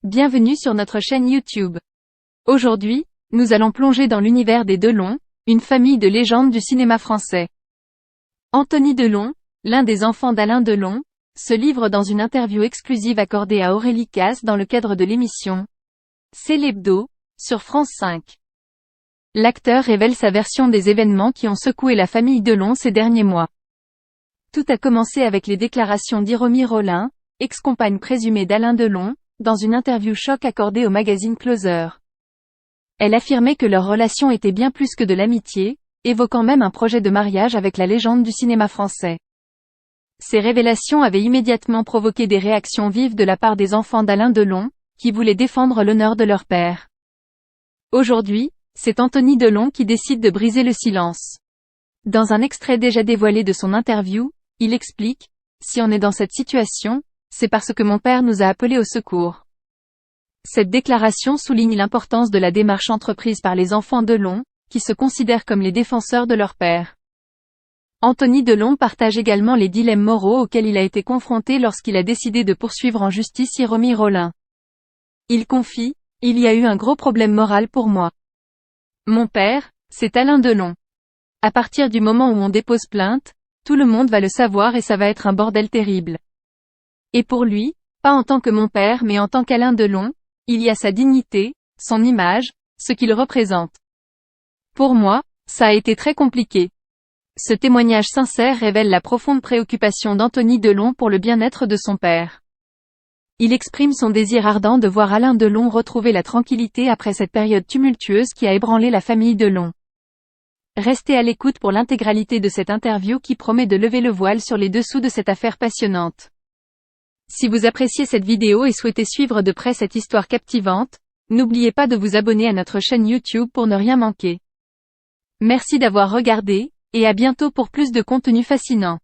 Bienvenue sur notre chaîne YouTube. Aujourd'hui, nous allons plonger dans l'univers des Delon, une famille de légendes du cinéma français. Anthony Delon, l'un des enfants d'Alain Delon, se livre dans une interview exclusive accordée à Aurélie Casse dans le cadre de l'émission C'est l'Hebdo, sur France 5. L'acteur révèle sa version des événements qui ont secoué la famille Delon ces derniers mois. Tout a commencé avec les déclarations d'Hiromi Rollin, ex-compagne présumée d'Alain Delon, dans une interview choc accordée au magazine Closer. Elle affirmait que leur relation était bien plus que de l'amitié, évoquant même un projet de mariage avec la légende du cinéma français. Ces révélations avaient immédiatement provoqué des réactions vives de la part des enfants d'Alain Delon, qui voulaient défendre l'honneur de leur père. Aujourd'hui, c'est Anthony Delon qui décide de briser le silence. Dans un extrait déjà dévoilé de son interview, il explique « Si on est dans cette situation, c'est parce que mon père nous a appelés au secours ». Cette déclaration souligne l'importance de la démarche entreprise par les enfants Delon, qui se considèrent comme les défenseurs de leur père. Anthony Delon partage également les dilemmes moraux auxquels il a été confronté lorsqu'il a décidé de poursuivre en justice Hiromi Rollin. Il confie « Il y a eu un gros problème moral pour moi. Mon père, c'est Alain Delon. À partir du moment où on dépose plainte, tout le monde va le savoir et ça va être un bordel terrible. Et pour lui, pas en tant que mon père mais en tant qu'Alain Delon, il y a sa dignité, son image, ce qu'il représente. Pour moi, ça a été très compliqué. » Ce témoignage sincère révèle la profonde préoccupation d'Anthony Delon pour le bien-être de son père. Il exprime son désir ardent de voir Alain Delon retrouver la tranquillité après cette période tumultueuse qui a ébranlé la famille Delon. Restez à l'écoute pour l'intégralité de cette interview qui promet de lever le voile sur les dessous de cette affaire passionnante. Si vous appréciez cette vidéo et souhaitez suivre de près cette histoire captivante, n'oubliez pas de vous abonner à notre chaîne YouTube pour ne rien manquer. Merci d'avoir regardé, et à bientôt pour plus de contenu fascinant.